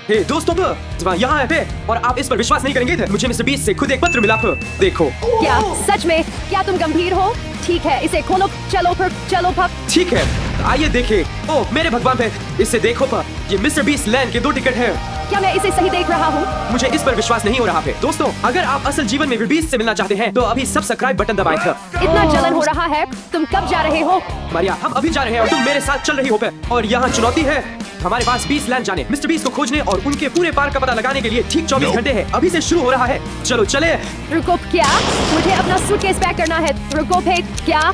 हे दोस्तों, यहाँ है पे, और आप इस पर विश्वास नहीं करेंगे थे। मुझे मिस्टर बीस्ट से खुद एक पत्र मिला। देखो। क्या सच में? क्या तुम गंभीर हो? ठीक है, इसे खोलो। चलो फिर, चलो फिर। ठीक है, आइए देखें। ओह मेरे भगवान पे, इसे देखो पर, ये मिस्टर बीस्ट लैंड के 2 टिकट हैं। क्या मैं इसे सही देख रहा हूँ? मुझे इस पर विश्वास नहीं हो रहा है। दोस्तों, अगर आप असल जीवन में बीस्ट से मिलना चाहते हैं तो अभी सब्सक्राइब बटन दबाएं। इतना जलन हो रहा है। तुम कब जा रहे हो? मारिया, हम अभी जा रहे हैं और तुम मेरे साथ चल रही हो पे। और यहाँ चुनौती है, हमारे पास बीस्ट लैंड जाने, मिस्टर बीस्ट को खोजने और उनके पूरे पार्क का पता लगाने के लिए ठीक 24 घंटे है। अभी से शुरू हो रहा है। चलो चले। रुको, क्या? मुझे अपना सूटकेस पैक करना है। रुको फिर, क्या?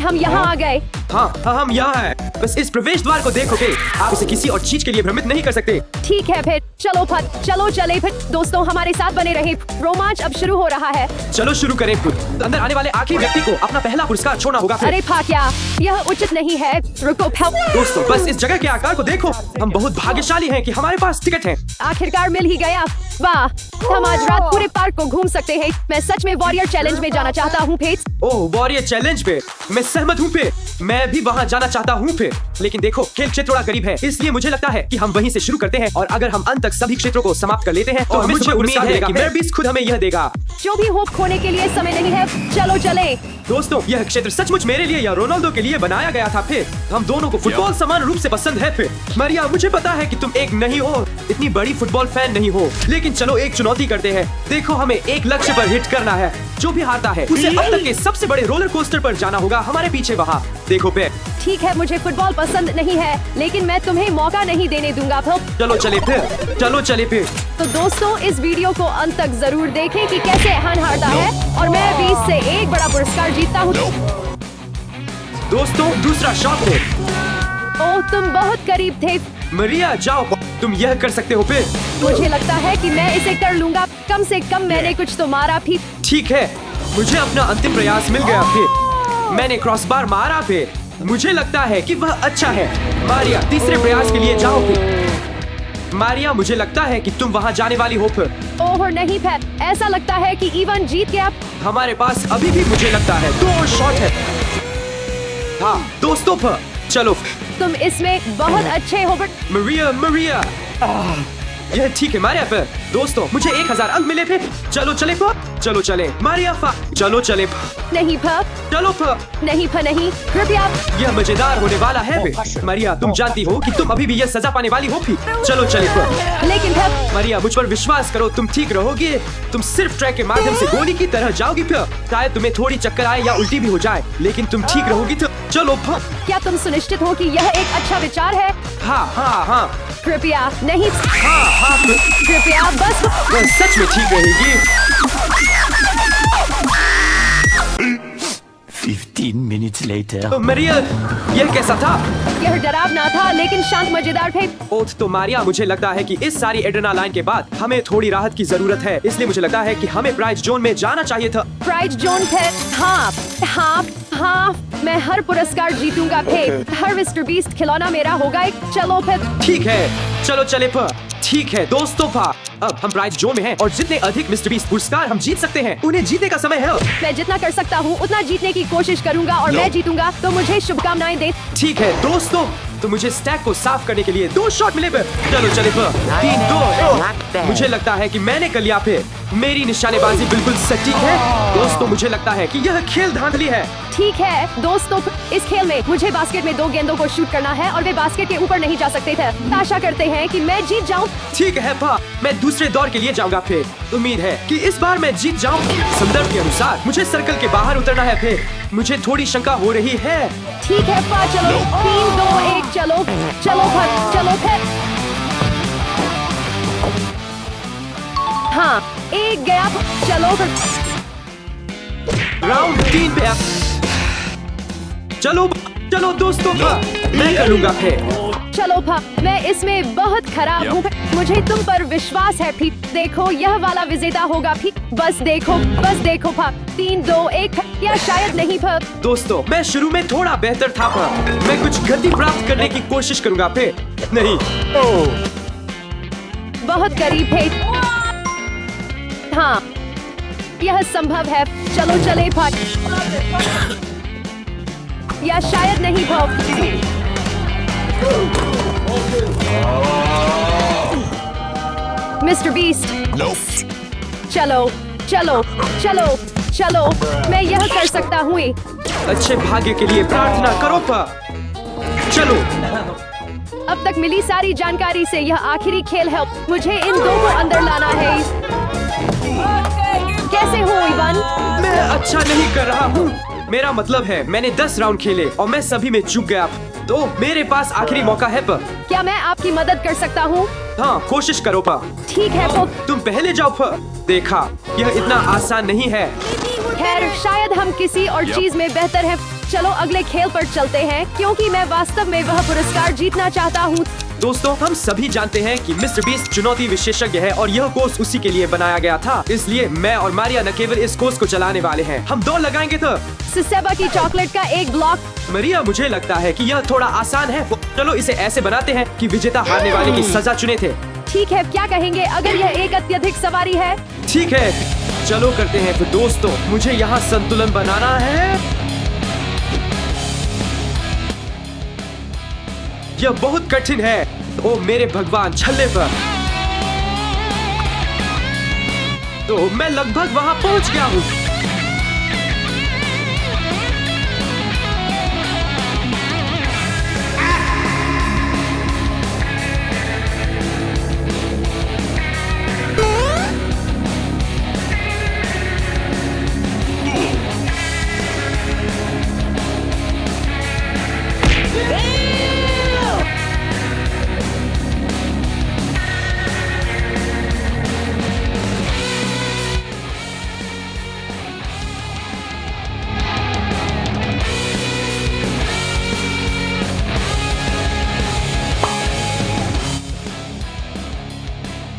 हम यहाँ आ गए। हाँ, हम यहाँ हैं। बस इस प्रवेश द्वार को देखोगे, आप इसे किसी और चीज के लिए भ्रमित नहीं कर सकते। ठीक है फिर, चलो फट, चलो चले फिर। दोस्तों, हमारे साथ बने रहे। रोमांच अब शुरू हो रहा है। चलो शुरू करें। अंदर आने वाले आखिरी व्यक्ति को अपना पहला पुरस्कार छोड़ना होगा। अरे क्या? यह उचित नहीं है। रुको। दोस्तों, बस इस जगह के आकार को देखो। हम बहुत भाग्यशाली हैं कि हमारे पास टिकट है। आखिरकार मिल ही गया। वाह, हम आज रात पूरे पार्क को घूम सकते हैं। मैं सच में वॉरियर चैलेंज में जाना चाहता हूँ। ओह, वॉरियर चैलेंज पे मैं सहमत हूँ। मैं भी वहाँ जाना चाहता हूँ। लेकिन देखो, खेल क्षेत्र थोड़ा करीब है, इसलिए मुझे लगता है कि हम वहीं से शुरू करते हैं। और अगर हम अंत तक सभी क्षेत्रों को समाप्त कर लेते हैं तो मुझे उम्मीद है कि मिस्टर बीस्ट खुद हमें यह देगा। जो भी होप खोने के लिए समय नहीं है। चलो चले। दोस्तों, यह क्षेत्र सचमुच मेरे लिए या रोनाल्डो के लिए बनाया गया था। हम दोनों को फुटबॉल समान रूप से पसंद है। मारिया, मुझे पता है कि तुम एक नहीं हो, इतनी बड़ी फुटबॉल फैन नहीं हो, लेकिन चलो एक चुनौती करते हैं। देखो, हमें एक लक्ष्य पर हिट करना है। जो भी हारता है उसे अब तक के सबसे बड़े रोलर कोस्टर पर जाना होगा। हमारे पीछे वहाँ देखो पे। ठीक है, मुझे फुटबॉल पसंद नहीं है, लेकिन मैं तुम्हें मौका नहीं देने दूंगा। चलो चले फिर, चलो चले फिर। तो दोस्तों, इस वीडियो को अंत तक जरूर देखें कि कैसे हन हारता है और मैं 20 से एक बड़ा पुरस्कार जीतता हूँ। दोस्तों, दूसरा शॉट है। ओह, तुम बहुत करीब थे। मारिया, जाओ, तुम यह कर सकते हो। मुझे लगता है कि मैं इसे कर लूंगा। कम से कम मैंने कुछ तो मारा भी। ठीक है, मुझे अपना अंतिम प्रयास मिल गया। मैंने क्रॉसबार मारा। मुझे लगता है कि वह अच्छा है। मारिया, तीसरे प्रयास के लिए जाओ। मारिया, मुझे लगता है कि तुम वहाँ जाने वाली हो। ओह नहीं पैप, ऐसा लगता है कि इवन जीत गया। हमारे पास अभी भी मुझे लगता है 2 शॉट है। हाँ दोस्तों, चलो। तुम इसमें बहुत अच्छे हो। मारिया, यह ठीक है। मारिया पर दोस्तों, मुझे 1000 अंक मिले। चलो चले चलो चले। मारिया चलो चले। नहीं चलो नहीं नहीं, कृपया। यह मजेदार होने वाला है। मारिया, तुम जानती हो कि तुम अभी भी यह सजा पाने वाली हो। चलो चले। लेकिन मारिया, मुझ पर विश्वास करो, तुम ठीक रहोगे। तुम सिर्फ ट्रैक के माध्यम से गोली की तरह जाओगी। शायद तुम्हें थोड़ी चक्कर आए या उल्टी भी हो जाए, लेकिन तुम ठीक रहोगी। चलो। क्या तुम सुनिश्चित हो कि यह एक अच्छा विचार है? हाँ। कृपया नहीं। हाँ। कृपया बस। वह सच में ठीक रहेगी। 15 minutes later. तो मारिया, यह कैसा था? यह डरावना था, लेकिन शांत मजेदार थे। ओथ, तो मारिया, मुझे लगता है कि इस सारी एड्रेनालाइन के बाद हमें थोड़ी राहत की जरूरत है। इसलिए मुझे लगता है कि हमें प्राइज जोन में जाना चाहिए था। प्राइज जोन थे। हाँ, मैं हर पुरस्कार जीतूंगा। हर मिस्टर बीस्ट खिलौना मेरा होगा। चलो फिर। ठीक है, चलो चले। ठीक है दोस्तों, अब हम प्राइज जोन में हैं और जितने अधिक मिस्टर बीस्ट पुरस्कार हम जीत सकते हैं, उन्हें जीतने का समय है। मैं जितना कर सकता हूँ उतना जीतने की कोशिश करूंगा और मैं जीतूंगा। तो मुझे शुभकामनाएं दे। ठीक है दोस्तों, तो मुझे स्टैक को साफ करने के लिए 2 शॉट मिले। चलो चले। 3-2। मुझे लगता है कि मैंने कर लिया। मेरी निशानेबाजी बिल्कुल सटीक है। दोस्तों, मुझे लगता है कि यह खेल धांधली है। ठीक है दोस्तों, इस खेल में मुझे बास्केट में 2 गेंदों को शूट करना है और वे बास्केट के ऊपर नहीं जा सकते थे। आशा करते हैं कि मैं जीत जाऊं। ठीक है मैं दूसरे दौर के लिए जाऊंगा। उम्मीद है कि इस बार मैं जीत जाऊं। संदर्भ के अनुसार मुझे सर्कल के बाहर उतरना है। मुझे थोड़ी शंका हो रही है। ठीक है चलो। 3-2-1। चलो। हाँ, एक गया। चलो। राउंड 3 पे चलो दोस्तों, मैं कर लूंगा। चलो मैं इसमें बहुत खराब हूँ। मुझे तुम पर विश्वास है। देखो, यह वाला विजेता होगा। बस देखो 3-2-1 या शायद नहीं। दोस्तों, मैं शुरू में थोड़ा बेहतर था। मैं कुछ गति प्राप्त करने की कोशिश करूंगा। नहीं। बहुत करीब है। हाँ, यह संभव है। चलो चले। या शायद नहीं। मिस्टर बीस्ट, चलो चलो चलो चलो, मैं यह कर सकता हूँ। अच्छे भाग्य के लिए प्रार्थना करो पा। चलो, अब तक मिली सारी जानकारी से यह आखिरी खेल है। मुझे इन दो को अंदर लाना है। कैसे हो इवान? मैं अच्छा नहीं कर रहा हूँ। मेरा मतलब है मैंने 10 राउंड खेले और मैं सभी में चूक गया, तो मेरे पास आखिरी मौका है पा। क्या मैं आपकी मदद कर सकता हूँ? हाँ, कोशिश करो पा। ठीक है पो। तुम पहले जाओ पा। देखा, यह इतना आसान नहीं है। खैर, शायद हम किसी और चीज में बेहतर हैं। चलो अगले खेल पर चलते हैं, क्योंकि मैं वास्तव में वह पुरस्कार जीतना चाहता हूँ। दोस्तों, हम सभी जानते हैं कि मिस्टर बीस्ट चुनौती विशेषज्ञ है और यह कोर्स उसी के लिए बनाया गया था। इसलिए मैं और मारिया न केवल इस कोर्स को चलाने वाले हैं, हम दौड़ लगाएंगे। तो सिसेबा की चॉकलेट का एक ब्लॉक। मारिया, मुझे लगता है कि यह थोड़ा आसान है। चलो इसे ऐसे बनाते हैं कि विजेता हारने वाले की सजा चुने थे। ठीक है, क्या कहेंगे अगर यह एक अत्यधिक सवारी है? ठीक है, चलो करते हैं। तो दोस्तों, मुझे यहाँ संतुलन बनाना है। यह बहुत कठिन है। ओ मेरे भगवान, छल्ले पर। तो मैं लगभग वहाँ पहुँच गया हूँ।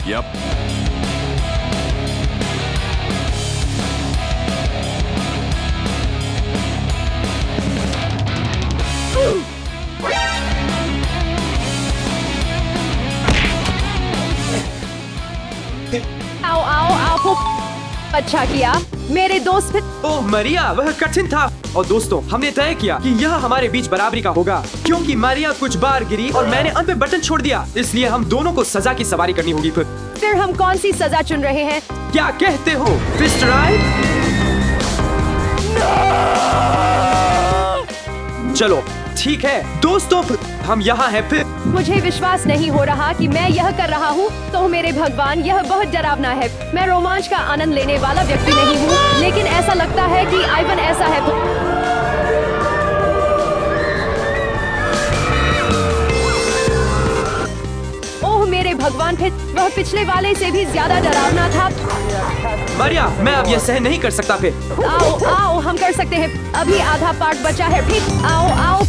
Yep. आओ आओ आओ। अच्छा किया मेरे दोस्त। ओह मारिया, वह कठिन था। और दोस्तों, हमने तय किया कि यह हमारे बीच बराबरी का होगा, क्योंकि मारिया कुछ बार गिरी और मैंने अंत में बटन छोड़ दिया। इसलिए हम दोनों को सजा की सवारी करनी होगी। फिर हम कौन सी सजा चुन रहे हैं? क्या कहते हो, फिस्ट राइड? चलो ठीक है दोस्तों, हम यहाँ हैं। फिर मुझे विश्वास नहीं हो रहा कि मैं यह कर रहा हूँ। तो मेरे भगवान, यह बहुत डरावना है। मैं रोमांच का आनंद लेने वाला व्यक्ति नहीं हूँ, लेकिन ऐसा लगता है कि आइवन ऐसा है। ओह मेरे भगवान, फिर वह पिछले वाले से भी ज्यादा डरावना था। मारिया, मैं अब यह सहन नहीं कर सकता। फिर आओ आओ, हम कर सकते हैं। अभी आधा पार्ट बचा है। फिर आओ आओ।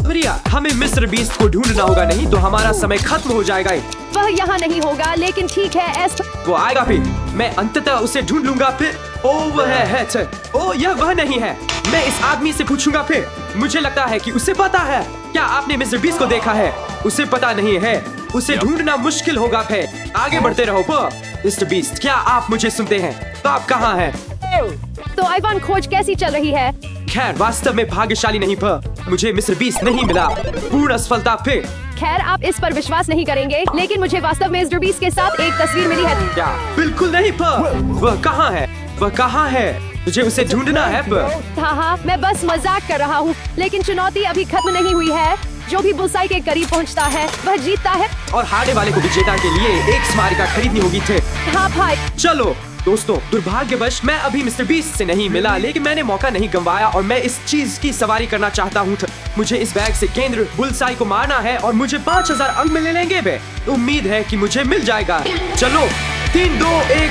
मारिया, हमें मिस्टर बीस्ट को ढूंढना होगा, नहीं तो हमारा समय खत्म हो जाएगा। वह यहाँ नहीं होगा, लेकिन ठीक है वो आएगा। फिर मैं अंततः उसे ढूंढ लूंगा। फिर ओ वह है। ओ यह वह नहीं है। मैं इस आदमी से पूछूंगा। फिर मुझे लगता है कि उसे पता है। क्या आपने मिस्टर बीस्ट को देखा है? उसे पता नहीं है। उसे ढूंढना मुश्किल होगा। फिर आगे बढ़ते रहो। मिस्टर बीस्ट, क्या आप मुझे सुनते हैं? तो आप कहाँ हैं? तो आइवान, खोज कैसी चल रही है? खैर, वास्तव में भाग्यशाली नहीं मुझे मिस्टर बीस्ट नहीं मिला। पूर्ण असफलता। फिर खैर, आप इस पर विश्वास नहीं करेंगे, लेकिन मुझे वास्तव में मिस्टर बीस्ट के साथ एक तस्वीर मिली है। क्या? बिल्कुल नहीं। वह कहाँ है? वह कहाँ है? मुझे उसे ढूंढना है। हाँ, मैं बस मजाक कर रहा हूँ, लेकिन चुनौती अभी खत्म नहीं हुई है। जो भी बुलसाई के करीब पहुँचता है वह जीतता है, और हारने वाले को विजेता के लिए एक स्मारिका खरीदनी होगी। थे हाँ भाई। चलो दोस्तों, दुर्भाग्यवश मैं अभी मिस्टर बीस्ट से नहीं मिला, लेकिन मैंने मौका नहीं गंवाया और मैं इस चीज की सवारी करना चाहता हूँ। मुझे इस बैग से केंद्र बुलसाई को मारना है और मुझे 5000 अंक मिल लेंगे वे। उम्मीद है कि मुझे मिल जाएगा। चलो 3, 2, 1।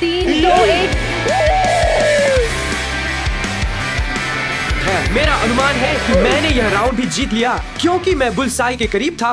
3, 2, 1। मेरा अनुमान है कि मैंने यह राउंड भी जीत लिया, क्योंकि मैं बुलसाई के करीब था।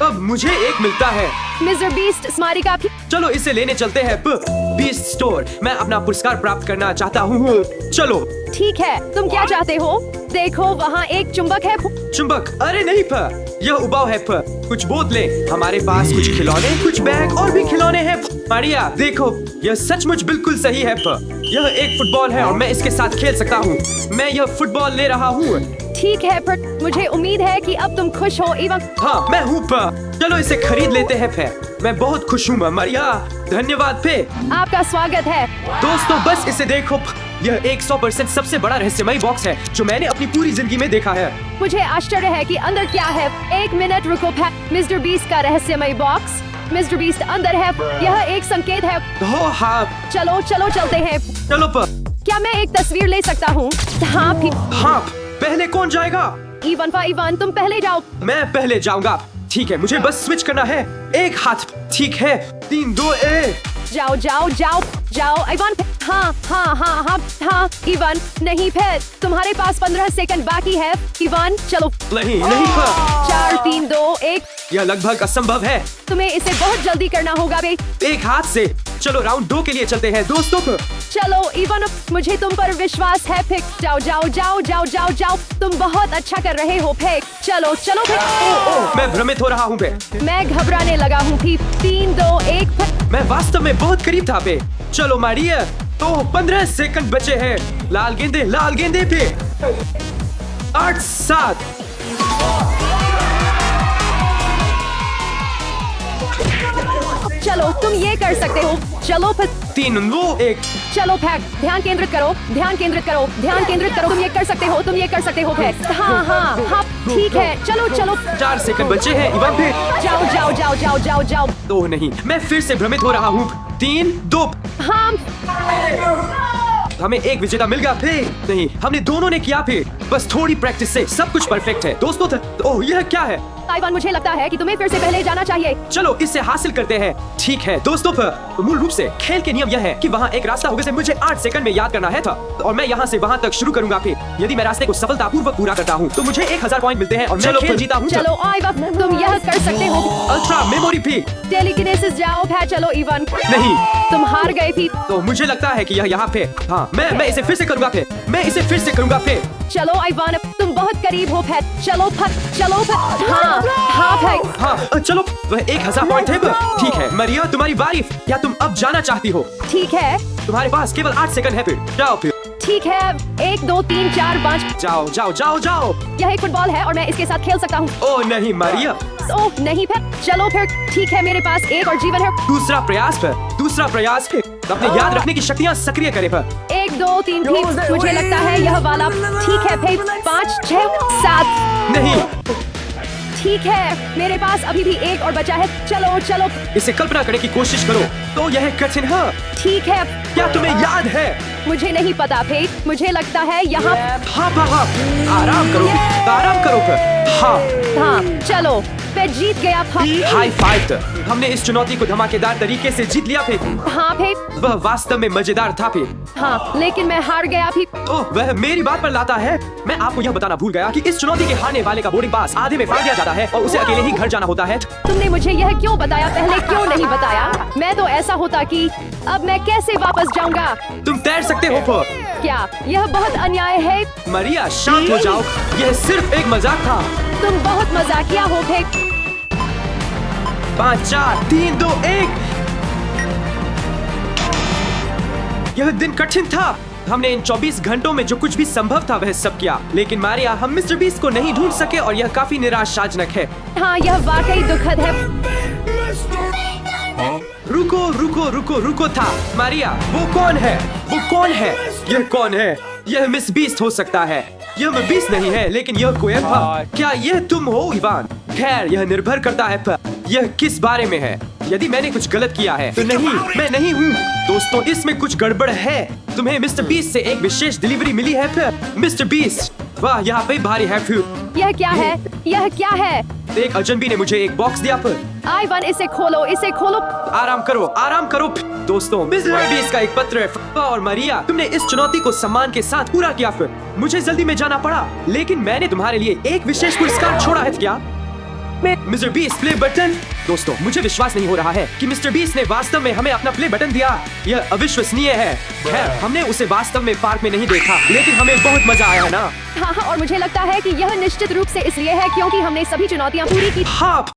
अब मुझे एक मिलता है। मिस्टर बीस्ट स्मारिका। चलो इसे लेने चलते हैं। Beast store. मैं अपना पुरस्कार प्राप्त करना चाहता हूँ। चलो ठीक है, तुम क्या चाहते हो? देखो, वहाँ एक चुंबक है। चुंबक, अरे नहीं प यह उबाऊ है प कुछ बोतलें, हमारे पास कुछ खिलौने, कुछ बैग और भी खिलौने हैं। मारिया देखो, यह सचमुच बिल्कुल सही है प यह एक फुटबॉल है और मैं इसके साथ खेल सकता हूँ। मैं यह फुटबॉल ले रहा हूँ। ठीक है, पर मुझे उम्मीद है कि अब तुम खुश हो इवान। हाँ मैं हूँ प चलो इसे खरीद लेते हैं फिर। मैं बहुत खुश हूँ मारिया, धन्यवाद पे। आपका स्वागत है। दोस्तों बस इसे देखो, यह 100% सबसे बड़ा रहस्यमयी बॉक्स है जो मैंने अपनी पूरी जिंदगी में देखा है। मुझे आश्चर्य है कि अंदर क्या है। एक मिनट रुको, मिस्टर बीस्ट का रहस्यमयी बॉक्स। मिस्टर बीस्ट अंदर है। यह एक संकेत है। हो हाँ चलो चलो चलते हैं। चलो प क्या मैं एक तस्वीर ले सकता हूँ? हाँ भी। हाँ पहले कौन जाएगा? इवान तुम पहले जाओ। मैं पहले जाऊंगा। ठीक है, मुझे बस स्विच करना है। एक हाथ, ठीक है। 3 2 1 जाओ जाओ जाओ जाओ इवान। हाँ हाँ हाँ हाँ हाँ इवान नहीं, फिर तुम्हारे पास 15 सेकंड बाकी है। इवान चलो। नहीं प 4 3 2 1। यह लगभग असंभव है। तुम्हें इसे बहुत जल्दी करना होगा बे। एक हाथ से। चलो राउंड 2 के लिए चलते हैं दोस्तों। चलो इवान, मुझे तुम पर विश्वास है। फेंक जाओ जाओ जाओ जाओ जाओ जाओ। तुम बहुत अच्छा कर रहे हो। फेंक चलो चलो फेंक। मैं भ्रमित हो रहा हूँ बे। मैं घबराने लगा हूँ। 3 2 1 फेंक। मैं वास्तव में बहुत करीब था बे। चलो मारिया, तो 15 सेकंड बचे हैं। लाल गेंदे पे। 8 7 चलो तुम ये कर सकते हो। चलो फिर 3 2 1। चलो फेंक। ध्यान केंद्रित करो, ध्यान केंद्रित करो, ध्यान केंद्रित करो। तुम ये कर सकते हो, तुम ये कर सकते हो। फेंक। हाँ हाँ हाँ ठीक है। चलो चलो 4 सेकंड बचे हैं इवान पे। जाओ जाओ जाओ जाओ जाओ जाओ। तो नहीं, मैं फिर से भ्रमित हो रहा हूँ। 3 2। हाँ हमें एक विजेता मिल गया फिर। नहीं, हमने दोनों ने किया फिर। बस थोड़ी प्रैक्टिस से सब कुछ परफेक्ट है दोस्तों। ओह यह क्या है? इवान, मुझे लगता है कि तुम्हें फिर से पहले जाना चाहिए। चलो इसे हासिल करते हैं। ठीक है दोस्तों, मूल रूप से खेल के नियम यह है कि वहाँ एक रास्ता होगा जिसे मुझे 8 सेकंड में याद करना है था और मैं यहाँ से वहाँ तक शुरू करूंगा। फिर यदि मैं रास्ते को सफलतापूर्वक पूरा करता हूँ तो मुझे 1000 पॉइंट मिलते हैं और मैं खेल जीता हूँ। चलो इवान, तुम यह कर सकते हो। अल्ट्रा मेमोरी भी। टेलीकिनेसिस जाओ। चलो इवान। नहीं, तुम हार गए थी। तो मुझे लगता है कि यह यहाँ पे। हाँ मैं इसे फिर से करूँगा फिर। मैं इसे फिर से करूँगा फिर। चलो इवान, तुम बहुत करीब हो। चलो चलो हाँ हाँ हाँ चलो, वह 1000 पॉइंट है। ठीक है मारिया, तुम्हारी बारी। क्या तुम अब जाना चाहती हो? ठीक है। तुम्हारे पास केवल 8 सेकंड है। फिर जाओ फिर। ठीक है। 1 2 3 4 5। जाओ जाओ जाओ जाओ। यह एक फुटबॉल है और मैं इसके साथ खेल सकता हूँ। ओह नहीं मारिया। ओह नहीं फिर। चलो फिर ठीक है, मेरे पास एक और जीवन है। दूसरा प्रयास फिर। अपने याद रखने की शक्तियाँ सक्रिय करे पर। 1 2 3 ठीक। मुझे लगता है यह वाला ठीक है। फिर 5 6 7। नहीं, ठीक है, मेरे पास अभी भी एक और बचा है। चलो चलो। इसे कल्पना करने की कोशिश करो। तो यह कठिन है। ठीक है। क्या तुम्हें याद है? मुझे नहीं पता फेट। मुझे लगता है यहाँ। हाँ आराम करो फिर। हाँ चलो, मैं जीत गया। High five. हमने इस चुनौती को धमाकेदार तरीके से जीत लिया फिर। हाँ फेट। वह वास्तव में मजेदार था फिर। हाँ लेकिन मैं हार गया भी। ओह वह मेरी बात पर लाता है। मैं आपको यह बताना भूल गया कि इस चुनौती के हारने वाले का बोर्डिंग पास आधे में फाड़ दिया जाता है और उसे अकेले ही घर जाना होता है। तुमने मुझे यह क्यों बताया पहले? क्यों नहीं बताया? मैं तो ऐसा होता कि अब मैं कैसे वापस जाऊंगा? तुम तैर सकते हो फिर। क्या यह बहुत अन्याय है? मारिया शांत हो जाओ, यह सिर्फ एक मजाक था। तुम बहुत मजाकिया हो फेट। 5 4 3 2 1। यह दिन कठिन था। हमने इन 24 घंटों में जो कुछ भी संभव था वह सब किया, लेकिन मारिया हम मिस्टर बीस्ट को नहीं ढूंढ सके और यह काफी निराशाजनक है। हाँ यह वाकई दुखद है। रुको था। मारिया वो कौन है? यह कौन है? यह मिस बीस्ट हो सकता है। यह मैं बीस्ट नहीं है, लेकिन यह कोई है। क्या यह तुम हो इवान? खैर यह निर्भर करता है पर यह किस बारे में है। यदि मैंने कुछ गलत किया है तो नहीं, मैं नहीं हूँ। दोस्तों इसमें कुछ गड़बड़ है। तुम्हें मिस्टर बीस्ट से एक विशेष डिलीवरी मिली है फिर। मिस्टर बीस्ट, वाह यहाँ पे भारी है फिर। यह क्या है? यह क्या है? एक अजनबी ने मुझे एक बॉक्स दिया फिर। आइवान इसे खोलो, इसे खोलो। आराम करो। दोस्तों मिस्टर बीस्ट का एक पत्र है और मारिया तुमने इस चुनौती को सम्मान के साथ पूरा किया फिर। मुझे जल्दी में जाना पड़ा, लेकिन मैंने तुम्हारे लिए एक विशेष पुरस्कार छोड़ा है। क्या मिस्टर बीस्ट प्ले बटन? दोस्तों, मुझे विश्वास नहीं हो रहा है कि मिस्टर बीस्ट ने वास्तव में हमें अपना प्ले बटन दिया। यह अविश्वसनीय है। खैर, हमने उसे वास्तव में पार्क में नहीं देखा, लेकिन हमें बहुत मजा आया है ना? हाँ, और मुझे लगता है कि यह निश्चित रूप से इसलिए है क्योंकि हमने सभी चुनौतियाँ पूरी की। हाँ,